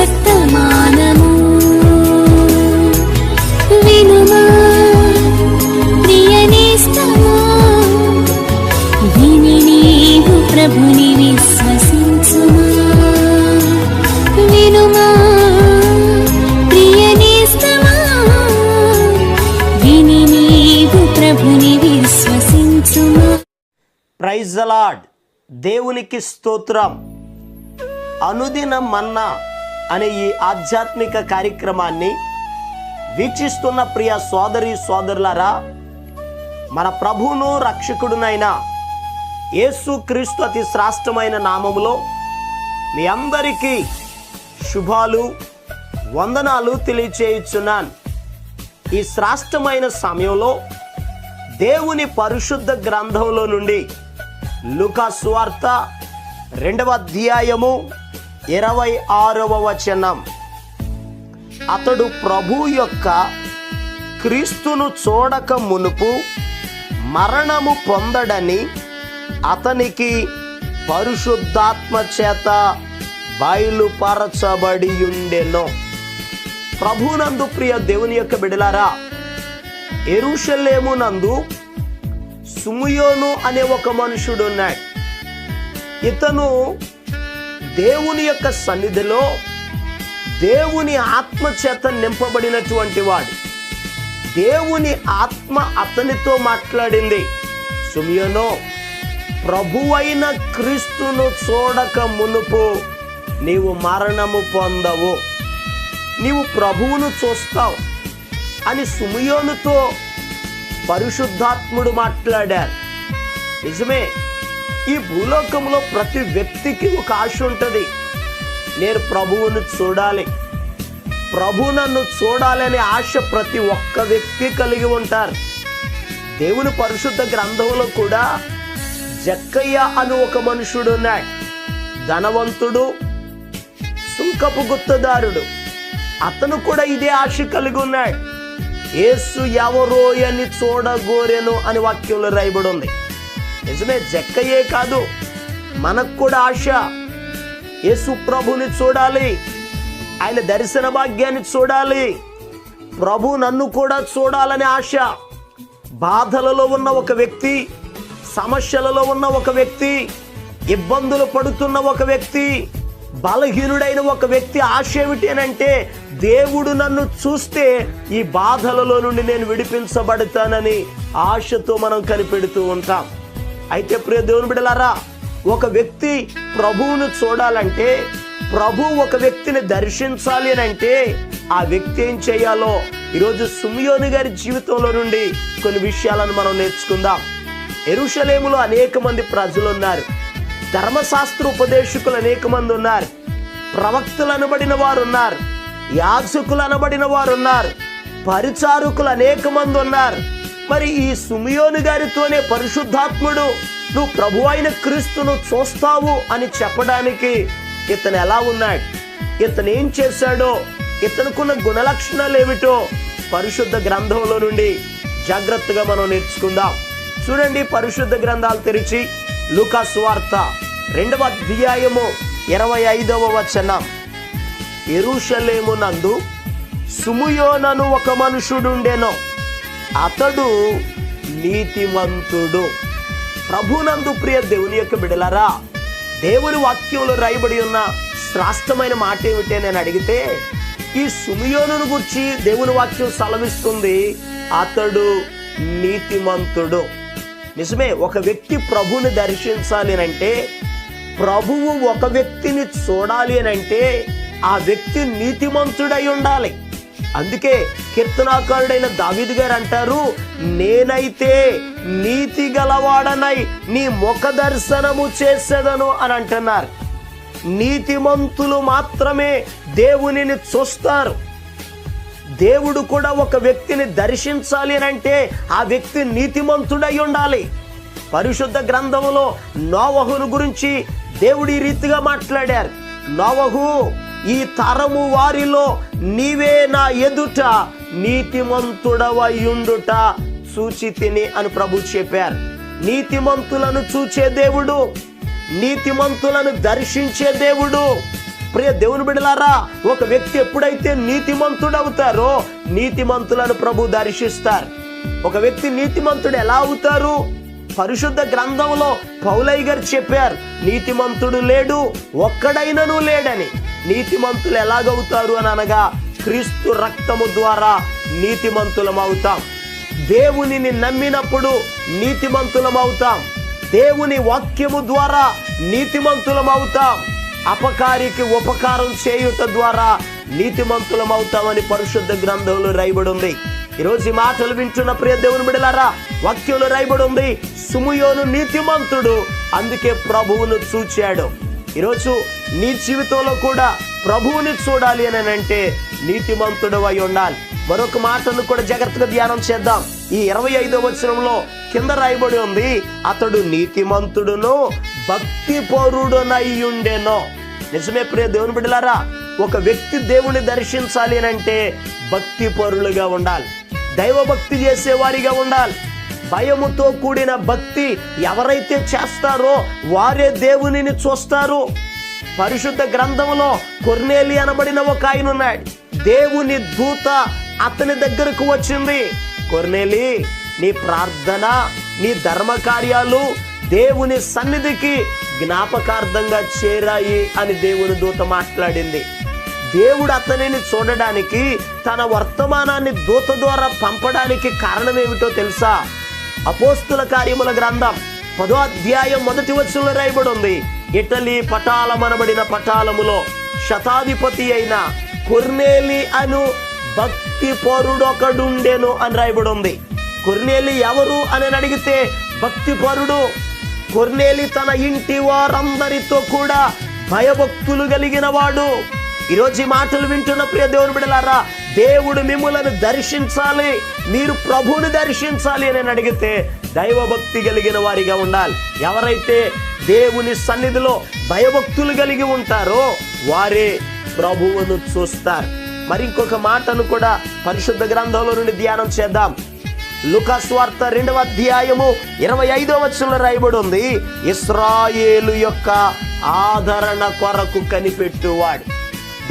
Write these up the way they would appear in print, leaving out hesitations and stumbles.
వర్తమానము వినుమా ప్రియ నేస్తమా, విని నీవు ప్రభుని విశ్వసించుమా. వినుమా ప్రియ నేస్తమా, విని నీవు ప్రభుని విశ్వసించుమా. Praise the lord. దేవునికి స్తోత్రం. అనుదిన మన్నా అనే ఈ ఆధ్యాత్మిక కార్యక్రమాన్ని వీక్షిస్తున్న ప్రియ సోదరి సోదరులారా, మన ప్రభువును రక్షకుడునైన యేసు క్రీస్తు అతి శ్రేష్టమైన నామములో మీ అందరికీ శుభాలు వందనాలు తెలియచేయుచున్నాను. ఈ శ్రేష్టమైన సమయంలో దేవుని పరిశుద్ధ గ్రంథంలో నుండి లూకా సువార్త 2వ అధ్యాయము 26వ వచనం. అతడు ప్రభు యొక్క క్రీస్తును చూడక మునుపు మరణము పొందడని అతనికి పరిశుద్ధాత్మ చేత బయలుపరచబడి ఉండెను. ప్రభునందు ప్రియ దేవుని యొక్క బిడ్డలారా, యెరూషలేము నందు సుమయోను అనే ఒక మనుషుడు ఉన్నాడు. ఇతను దేవుని యొక్క సన్నిధిలో దేవుని ఆత్మ చేత నింపబడినటువంటి వాడు. దేవుని ఆత్మ అతనితో మాట్లాడింది, సుమయోను, ప్రభువైన క్రీస్తును చూడక మునుపు నీవు మరణము పొందవు, నీవు ప్రభువును చూస్తావు అని సుమయోనుతో పరిశుద్ధాత్ముడు మాట్లాడారు. నిజమే, ఈ భూలోకంలో ప్రతి వ్యక్తికి ఒక ఆశ ఉంటుంది. నేను ప్రభువును చూడాలి, ప్రభు నన్ను చూడాలి అనే ఆశ ప్రతి ఒక్క వ్యక్తి కలిగి ఉంటారు. దేవుని పరిశుద్ధ గ్రంథంలో కూడా జక్కయ్య అను ఒక మనుషుడు ఉన్నాడు. ధనవంతుడు, సుంకపు గుత్తదారుడు. అతను కూడా ఇదే ఆశ కలిగి ఉన్నాడు. యేసు ఎవరో అని చూడగోరెను అని వాక్యంలో రాయబడి ఉంది. నిజమే, జక్కయ్యే కాదు, మనకు కూడా ఆశ. యేసు ప్రభుని చూడాలి, ఆయన దర్శన భాగ్యాన్ని చూడాలి, ప్రభు నన్ను కూడా చూడాలనే ఆశ. బాధలలో ఉన్న ఒక వ్యక్తి, సమస్యలలో ఉన్న ఒక వ్యక్తి, ఇబ్బందులు పడుతున్న ఒక వ్యక్తి, బలహీనుడైన ఒక వ్యక్తి ఆశ ఏమిటేనంటే, దేవుడు నన్ను చూస్తే ఈ బాధలలో నుండి నేను విడిపించబడతానని ఆశతో మనం కనిపెడుతూ ఉంటాం. అయితే ప్రియ దేవుని బిడ్డలారా, ఒక వ్యక్తి ప్రభువును చూడాలంటే, ప్రభు ఒక వ్యక్తిని దర్శించాలి అని అంటే ఆ వ్యక్తి ఏం చేయాలో ఈరోజు సుమయోను గారి జీవితంలో నుండి కొన్ని విషయాలను మనం నేర్చుకుందాం. యెరూషలేములో అనేక మంది ప్రజలు ఉన్నారు. ధర్మశాస్త్ర ఉపదేశకులు అనేక మంది ఉన్నారు. ప్రవక్తలు అనబడిన వారు ఉన్నారు. యాజకులు అనబడిన వారు ఉన్నారు. పరిచారకులు అనేక మంది ఉన్నారు. మరి ఈ సుమయోను గారితోనే పరిశుద్ధాత్ముడు నువ్వు ప్రభు అయిన క్రీస్తును చూస్తావు అని చెప్పడానికి ఇతను ఎలా ఉన్నాడు, ఇతను ఏం చేశాడో, ఇతనుకున్న గుణలక్షణాలు ఏమిటో పరిశుద్ధ గ్రంథంలో నుండి జాగ్రత్తగా మనం నేర్చుకుందాం. చూడండి, పరిశుద్ధ గ్రంథాలు తెరిచి లూకా సువార్త 2వ అధ్యాయము 25వ వచనం. యెరూషలేము నందు సుమయోనను ఒక మనుషుడుండెను, అతడు నీతిమంతుడు. ప్రభునందు ప్రియ దేవుని యొక్క బిడలారా, దేవుని వాక్యంలో రాయబడి ఉన్న శ్రేష్టమైన మాట ఏమిటి నేను అడిగితే, ఈ సుమయోనును గురించి దేవుని వాక్యం సెలవిస్తుంది, అతడు నీతిమంతుడు. నిజమే, ఒక వ్యక్తి ప్రభువుని దర్శించాలి అంటే, ప్రభువు ఒక వ్యక్తిని చూడాలి అని అంటే ఆ వ్యక్తి నీతిమంతుడై ఉండాలి. అందుకే కీర్తనాకారుడైన దావీదు గారు అంటారు, నేనైతే నీతి గలవాడనై నీ ముఖ దర్శనము చేసేదను అని అంటున్నారు. నీతిమంతులు మాత్రమే దేవునిని చూస్తారు. దేవుడు కూడా ఒక వ్యక్తిని దర్శించాలి అని అంటే ఆ వ్యక్తి నీతిమంతుడై ఉండాలి. పరిశుద్ధ గ్రంథంలో నోవహును గురించి దేవుడు ఈ రీతిగా మాట్లాడారు, నోవహు, ఈ తరము వారిలో నీవే నా ఎదుట నీతిమంతుడవయుండుట చూచితిని అని ప్రభు చెప్పారు. నీతిమంతులను చూచే దేవుడు, నీతిమంతులను దర్శించే దేవుడు, ప్రియ దేవుని బిడ్డలారా, ఒక వ్యక్తి ఎప్పుడైతే నీతిమంతుడవుతారో నీతిమంతులను ప్రభు దర్శిస్తారు. ఒక వ్యక్తి నీతిమంతుడు ఎలా అవుతారు? పరిశుద్ధ గ్రంథంలో పౌలయ్య గారు చెప్పారు, నీతిమంతుడు లేడు, ఒక్కడైనను లేడని. నీతిమంతులు ఎలాగవుతారు అని అనగా, క్రీస్తు రక్తము ద్వారా నీతిమంతులం అవుతాం. దేవునిని నమ్మినప్పుడు నీతిమంతులం అవుతాం. దేవుని వాక్యము ద్వారా నీతిమంతులం అవుతాం. అపకారికి ఉపకారం చేయుట ద్వారా నీతిమంతులం అవుతామని పరిశుద్ధ గ్రంథంలో రాయబడి ఉంది. ఈరోజు ఈ మాటలు వింటున్న ప్రియ దేవుని బిడ్డలారా, వాక్యంలో రాయబడి ఉంది, సుమయోను నీతిమంతుడు, అందుకే ప్రభువును చూచాడు. ఈరోజు నీ జీవితంలో కూడా ప్రభువుని చూడాలి అని అంటే నీతిమంతుడు అయి ఉండాలి. మరొక మాటను కూడా జాగ్రత్తగా ధ్యానం చేద్దాం. ఈ 25వ వచనంలో కింద రాయబడి ఉంది, అతడు నీతిమంతుడును భక్తిపరుడునయ్యుండెను. నిజమే ప్రియ దేవుని బిడ్డలారా, ఒక వ్యక్తి దేవుని దర్శించాలి అని అంటే భక్తిపరులుగా ఉండాలి, దైవభక్తి చేసేవారిగా ఉండాలి. భయముతో కూడిన భక్తి ఎవరైతే చేస్తారో వారే దేవునిని చూస్తారు. పరిశుద్ధ గ్రంథంలో కొర్నేలి అనబడిన ఒక ఆయన ఉన్నాడు. దేవుని దూత అతని దగ్గరకు వచ్చింది, కొర్నేలి, నీ ప్రార్థన, నీ ధర్మ కార్యాలు దేవుని సన్నిధికి జ్ఞాపకార్థంగా చేరాయి అని దేవుని దూత మాట్లాడింది. దేవుడు అతనిని చూడడానికి తన వర్తమానాన్ని దూత ద్వారా పంపడానికి కారణం ఏమిటో తెలుసా? అపోస్తుల కార్యముల గ్రంథం 10వ అధ్యాయం 1వ వచనంలో రాయబడి ఉంది, ఇటలీ పటాలమనబడిన పటాలములో శతాధిపతి అయిన కొర్నేలి అను భక్తి పరుడొకడుండెను అని రాయబడి ఉంది. కొర్నేలి ఎవరు అని అడిగితే భక్తి పరుడు. కొర్నేలి తన ఇంటి వారందరితో కూడా భయభక్తులు కలిగిన వాడు. ఈరోజు ఈ మాటలు వింటున్న ప్రియ దేవుని బిడ్డలారా, దేవుడు మిమ్ములను దర్శించాలి, మీరు ప్రభువుని దర్శించాలి అని అడిగితే దైవభక్తి కలిగిన వారిగా ఉండాలి. ఎవరైతే దేవుని సన్నిధిలో భయభక్తులు కలిగి ఉంటారో వారే ప్రభువును చూస్తారు. మరి ఇంకొక మాటను కూడా పరిశుద్ధ గ్రంథంలో నుండి ధ్యానం చేద్దాం. లూకా సువార్త 2వ అధ్యాయము 25వ వచనంలో రాయబడి ఉంది, ఇశ్రాయేలు యొక్క ఆదరణ కొరకు కనిపెట్టువాడు.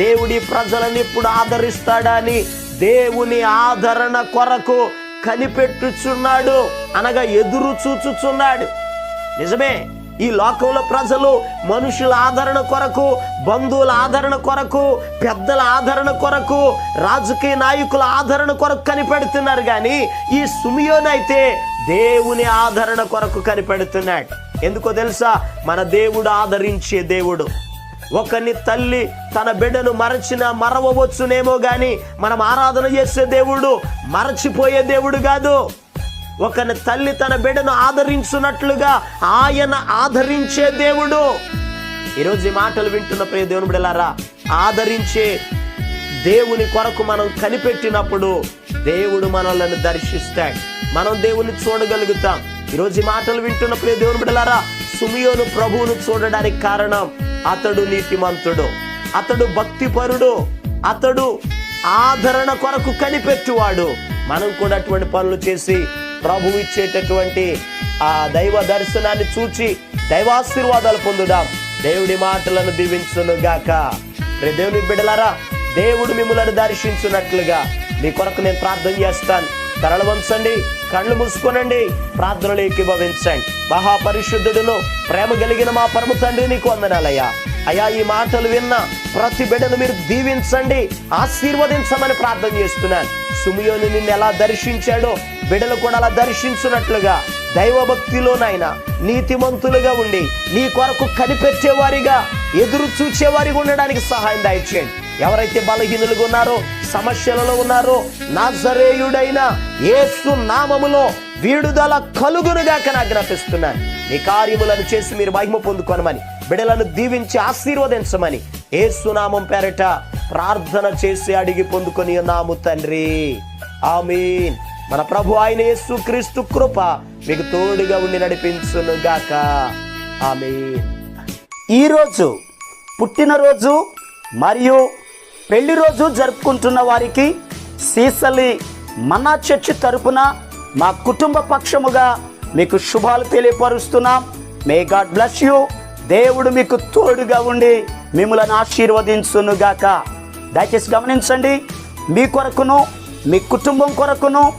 దేవుడి ప్రజలను ఇప్పుడు ఆదరిస్తాడని దేవుని ఆదరణ కొరకు కనిపెట్టుచున్నాడు, అనగా ఎదురు చూచుచున్నాడు. నిజమే, ఈ లోకంలో ప్రజలు మనుషుల ఆదరణ కొరకు, బంధువుల ఆదరణ కొరకు, పెద్దల ఆదరణ కొరకు, రాజకీయ నాయకుల ఆదరణ కొరకు కనిపెడుతున్నారు. కానీ ఈ సుమియోనైతే దేవుని ఆదరణ కొరకు కనిపెడుతున్నాడు. ఎందుకో తెలుసా? మన దేవుడు ఆదరించే దేవుడు. ఒకని తల్లి తన బిడ్డను మరవవచ్చునేమో గాని మనం ఆరాధన చేసే దేవుడు మరచిపోయే దేవుడు కాదు. ఒకని తల్లి తన బిడ్డను ఆదరించున్నట్లుగా ఆయన ఆదరించే దేవుడు. ఈరోజు ఈ మాటలు వింటున్న ప్రియ దేవుని బిడ్డలారా, ఆదరించే దేవుని కొరకు మనం కనిపెట్టినప్పుడు దేవుడు మనల్ని దర్శిస్తాడు, మనం దేవుని చూడగలుగుతాం. ఈరోజు ఈ మాటలు వింటున్న ప్రియ దేవుని బిడ్డలారా, సుమియోను ప్రభువును చూడడానికి కారణం అతడు నీతిమంతుడు, అతడు భక్తిపరుడు, అతడు ఆదరణ కొరకు కనిపెట్టువాడు. మనం కూడా అటువంటి పనులు చేసి ప్రభు ఇచ్చేటటువంటి ఆ దైవ దర్శనాన్ని చూచి దైవాశీర్వాదాలు పొందుదాం. దేవుడి మాటలను దీవించును గాక. రే దేవుని బిడ్డలారా, దేవుడు మిమ్మల్ని దర్శించున్నట్లుగా మీ కొరకు నేను ప్రార్థన చేస్తాను. తరలు వంచండి, కళ్ళు మూసుకోనండి, ప్రార్థనలు ఏకీభవించండి. మహాపరిశుద్ధుడును ప్రేమ కలిగిన మా పరమ తండ్రి, నీకు వందనాలయ్యా. అయ్యా, ఈ మాటలు విన్న ప్రతి బిడ్డను మీరు దీవించండి, ఆశీర్వదించమని ప్రార్థన చేస్తున్నాను. సుమియోని నిన్ను ఎలా దర్శించాడో బిడ్డలు కూడా అలా దర్శించున్నట్లుగా దైవభక్తిలోనైనా నీతిమంతులుగా ఉండి నీ కొరకు కనిపెట్టేవారిగా, ఎదురు చూచేవారిగా ఉండడానికి సహాయం దయచేయండి. ఎవరైతే బలహీనులుగా ఉన్నారో, సమస్యలలో ఉన్నారో, నాజరేయుడైన యేసు నామములో విడుదల కలుగునుగాక ఆజ్ఞాపిస్తున్నాను. నీ కార్యములను చేసి మీరు మహిమ పొందుకోనమని, బిడ్డలను దీవించి ఆశీర్వదించమని యేసు నామం పేరట ప్రార్థన చేసి అడిగి పొందుకొని ఉన్నాము తండ్రి, ఆమేన్. మన ప్రభు అయిన యేసు క్రీస్తు కృప మీకు తోడుగా ఉండి నడిపించును గాక, ఆమేన్. ఈరోజు పుట్టినరోజు మరియు పెళ్లి రోజు జరుపుకుంటున్న వారికి సీసలి మన్నా చర్చి తరపున మా కుటుంబ పక్షముగా మీకు శుభాలు తెలియపరుస్తున్నాం. May God bless you. దేవుడు మీకు తోడుగా ఉండి మిమ్మల్ని ఆశీర్వదించునుగాక. దయచేసి గమనించండి, మీ కొరకును మీ కుటుంబం కొరకును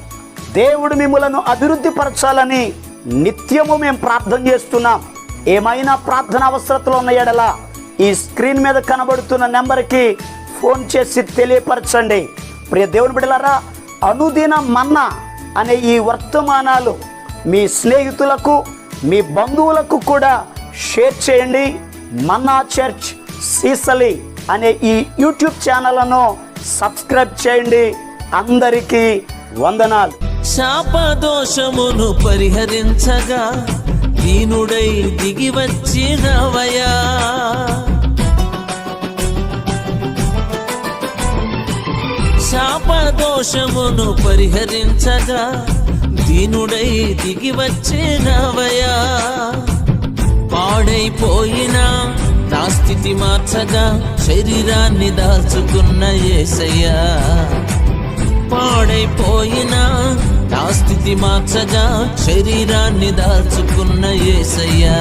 దేవుడు మిమ్మలను అభివృద్ధి పరచాలని నిత్యము మేము ప్రార్థన చేస్తున్నాం. ఏమైనా ప్రార్థన అవసరతలు ఉన్న యెడల ఈ స్క్రీన్ మీద కనబడుతున్న నెంబర్కి ఫోన్ చేసి తెలియపరచండి. ప్రియ దేవుని బిడ్డలారా, అనుదిన మన్నా అనే ఈ వర్తమానాలు మీ స్నేహితులకు మీ బంధువులకు కూడా షేర్ చేయండి. మన్నా చర్చ్ సీసలి అనే ఈ యూట్యూబ్ ఛానల్ను సబ్స్క్రైబ్ చేయండి. అందరికీ వందనాలు. శాపదోషమును పరిహరించగా దీనుడై దిగి వచ్చినవయా. శాపదోషమును పరిహరించగా దీనుడై దిగి వచ్చినవయా. పాడైపోయిన నా స్థితి మార్చగా శరీరాన్ని దాచుకున్న యేసయ్యా. పాడైపోయిన నా స్థితి మార్చగా శరీరాన్ని దాచుకున్న యేసయ్యా.